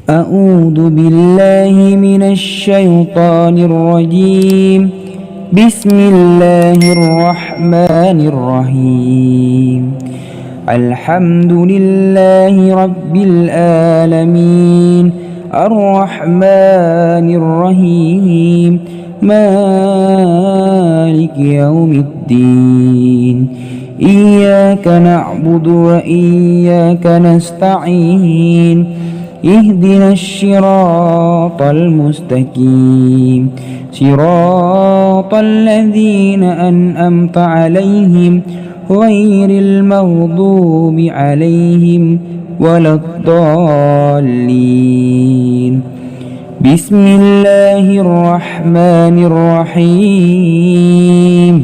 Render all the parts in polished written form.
أعوذ بالله من الشيطان الرجيم. بسم الله الرحمن الرحيم. الحمد لله رب العالمين الرحمن الرحيم مالك يوم الدين. إياك نعبد وإياك نستعين. اهدنا الصراط المستقيم صراط الذين أنعمت عليهم غير المغضوب عليهم ولا الضالين. بسم الله الرحمن الرحيم.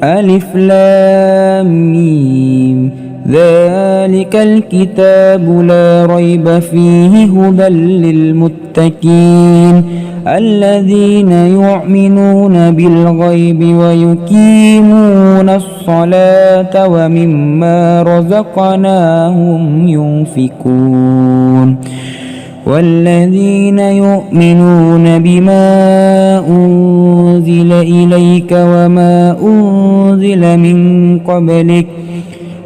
ألف لام ميم. ذلك الكتاب لا ريب فيه هدى للمتقين الذين يؤمنون بالغيب ويقيمون الصلاة ومما رزقناهم ينفقون والذين يؤمنون بما أنزل إليك وما أنزل من قبلك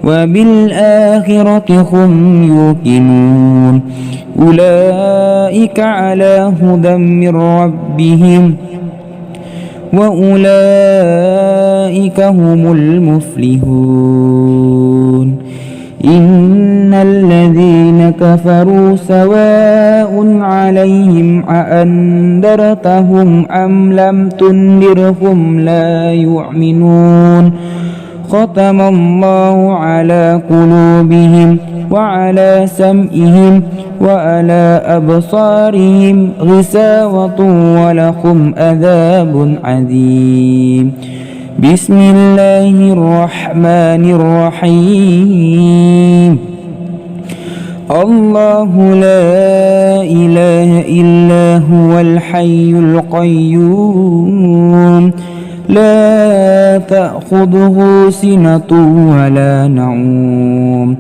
وبالآخرة هم يوقنون أولئك على هدى من ربهم وأولئك هم المفلحون. إن الذين كفروا سواء عليهم أأنذرتهم أم لم تنذرهم لا يؤمنون. ختم الله على قلوبهم وعلى سمعهم وعلى أبصارهم غشاوة ولهم عذاب عظيم. بسم الله الرحمن الرحيم. الله لا إله إلا هو الحي القيوم لا تأخذه سنة ولا نوم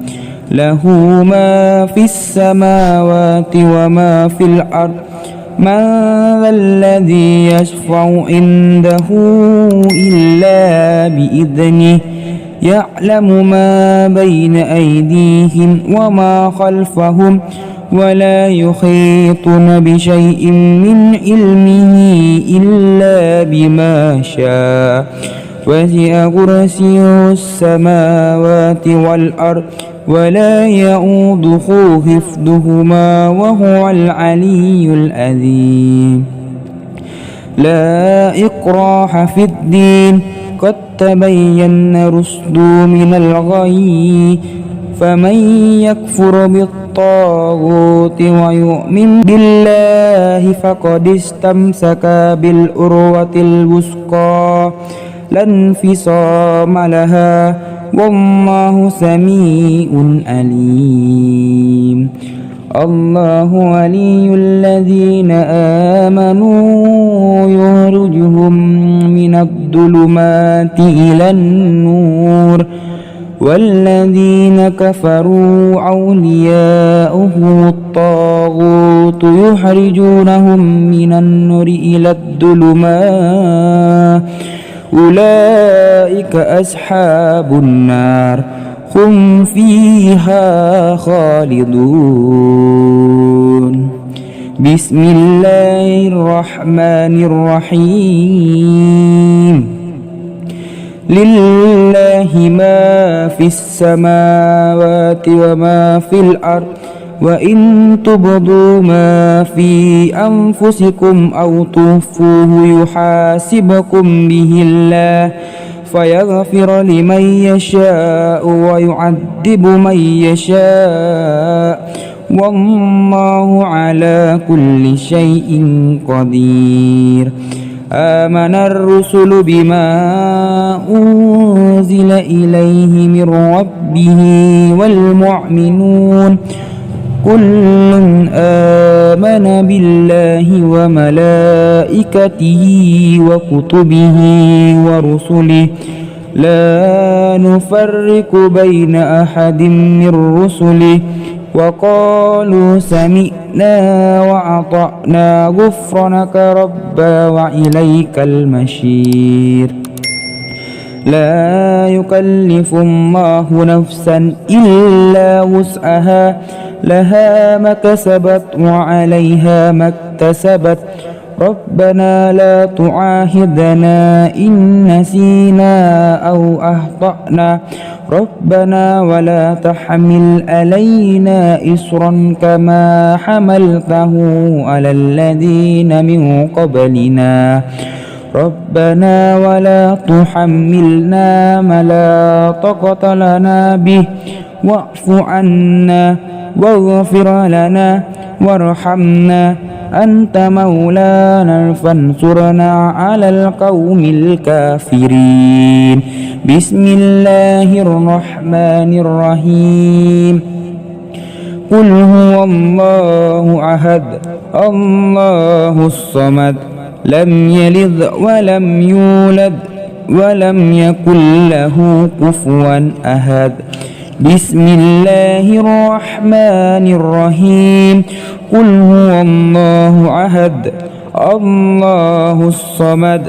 له ما في السماوات وما في الأرض من ذا الذي يشفع عنده إلا بإذنه يعلم ما بين أيديهم وما خلفهم ولا يحيطون بشيء من علمه إلا بما شاء وسع كرسيه السماوات والأرض ولا يؤوده حفظهما وهو العلي العظيم. لا إكراه في الدين قد تبين الرشد من الغي فمن يكفر بالطاغوت ويؤمن بالله فقد استمسك بالعروة الوثقى لا انفصام لها والله سميع عليم. الله ولي الذين آمنوا يخرجهم من الظلمات إلى النور والذين كفروا أولياؤهم الطاغوت يخرجونهم من النور إلى الظلمات أولئك أصحاب النار هم فيها خالدون. بسم الله الرحمن الرحيم. لله ما في السماوات وما في الأرض وإن تبدوا ما في أنفسكم أو تخفوه يحاسبكم به الله فيغفر لمن يشاء ويعذب من يشاء والله على كل شيء قدير. آمن الرسل بما أنزل إليه من ربه والمؤمنون كل آمن بالله وملائكته وكتبه ورسله لا نفرق بين أحد من رسله وقالوا سمعنا وأطعنا غفرانك ربنا وإليك المصير لا يكلف الله نفسا إلا وسعها لها ما كسبت وعليها ما اكتسبت ربنا لا تعاهدنا إن نسينا أو أخطأنا ربنا ولا تحمل علينا إصرا كما حملته على الذين من قبلنا ربنا ولا تحملنا ما لا طاقة لنا به واعف عنا واغفر لنا وارحمنا أنت مولانا فانصرنا على القوم الكافرين بسم الله الرحمن الرحيم قل هو الله أحد الله الصمد لم يلد ولم يولد ولم يكن له كفوا أحد بسم الله الرحمن الرحيم قل هو الله أحد الله الصمد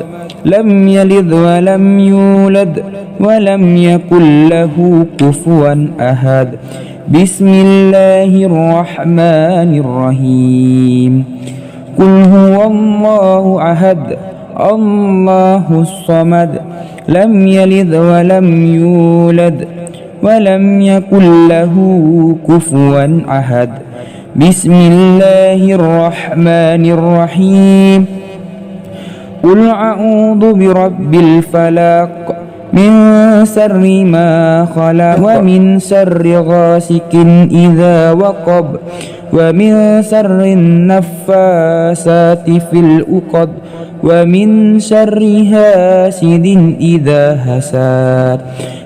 لم يلد ولم يولد ولم يكن له كفوا أحد بسم الله الرحمن الرحيم قل هو الله أحد الله الصمد لم يلد ولم يولد ولم يكن له كفوا أحد بسم الله الرحمن الرحيم قل أعوذ برب الفلق من شر ما خلق ومن شر غاسق إذا وقب ومن شر النفاسات في العقد ومن شر حاسد إذا حسد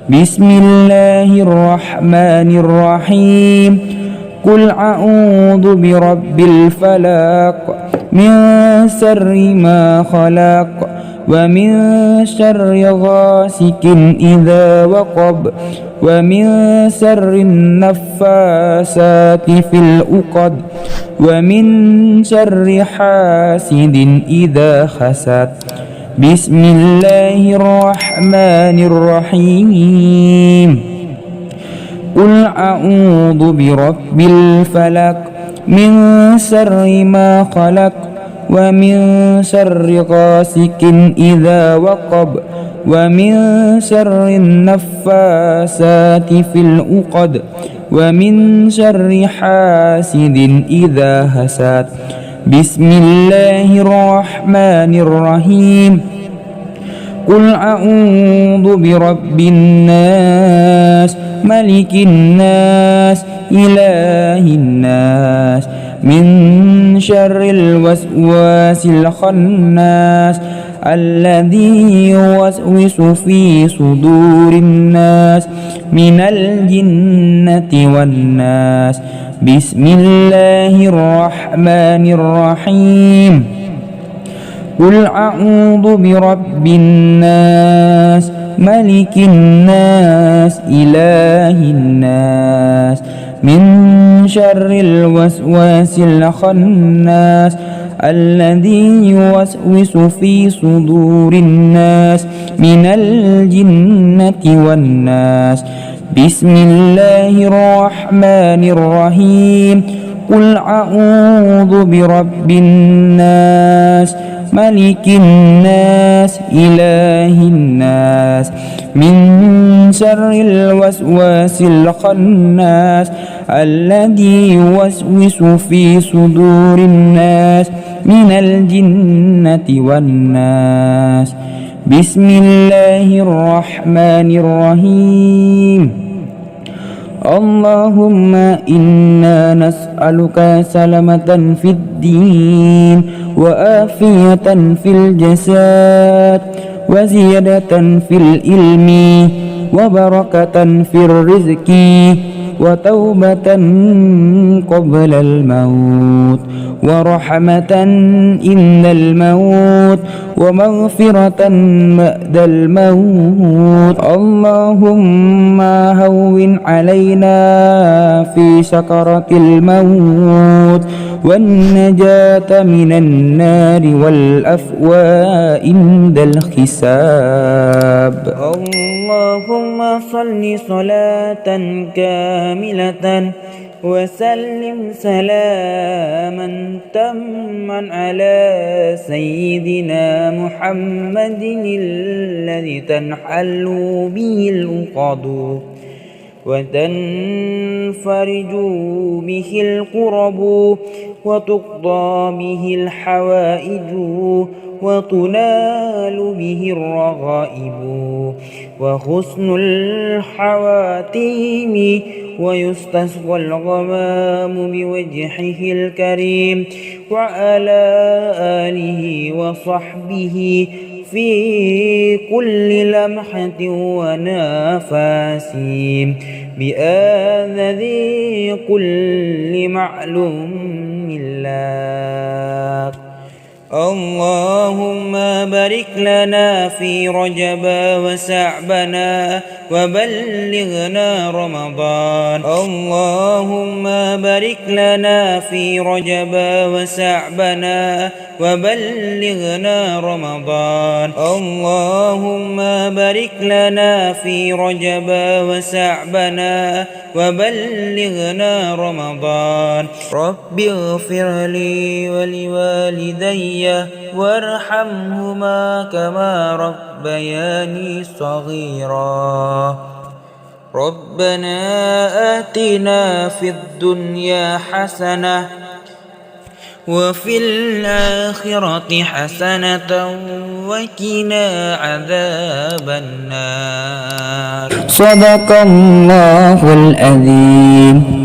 بسم الله الرحمن الرحيم قل أعوذ برب الفلق من شر ما خلق ومن شر غاسق إذا وقب ومن شر النفاسات في العقد ومن شر حاسد إذا حسد بسم الله الرحمن الرحيم قل أعوذ برب الفلق من شر ما خلق ومن شر غاسق إذا وقب ومن شر النفاسات في العقد ومن شر حاسد إذا حسد بسم الله الرحمن الرحيم قل أعوذ برب الناس ملك الناس إله الناس من شر الوسواس الخناس الذي يوسوس في صدور الناس من الجنة والناس بسم الله الرحمن الرحيم قل أعوذ برب الناس ملك الناس إله الناس من شر الوسواس الخناس الذي يوسوس في صدور الناس من الجنة والناس بسم الله الرحمن الرحيم قل أعوذ برب الناس ملك الناس إله الناس من شر الوسواس الخناس الذي يوسوس في صدور الناس من الجنة والناس بسم الله الرحمن الرحيم اللهم إنا نسألك سلامة في الدين وآفية في الجسد وزيادة في العلم وبركة في الرزق وتوبة قبل الموت ورحمة إن الموت ومغفرة بعد الموت. اللهم هون علينا في سكرة الموت والنجاة من النار والأفواء عند الحساب. اللهم صل صلاة كاملة وسلم سلاما تاما على سيدنا محمد الذي تنحل به العقد وتنفرج به الكرب وتقضى به الحوائج وتنال به الرغائب وحسن الحواتيم ويستسقى الغمام بوجهه الكريم وعلى آله وصحبه في كل لمحة ونفس بآذذ كل معلوم لك. اللهم بارك لنا في رجب وشعبنا وبلغنا رمضان. اللهم بارك لنا في رجب وشعبنا وبلغنا رمضان. اللهم بارك لنا في رجب وشعبنا وبلغنا رمضان. رب اغفر لي ولوالدي وارحمهما كما ربياني صغيرا. ربنا آتنا في الدنيا حسنة وفي الآخرة حسنة وقنا عذاب النار. صدق الله العظيم.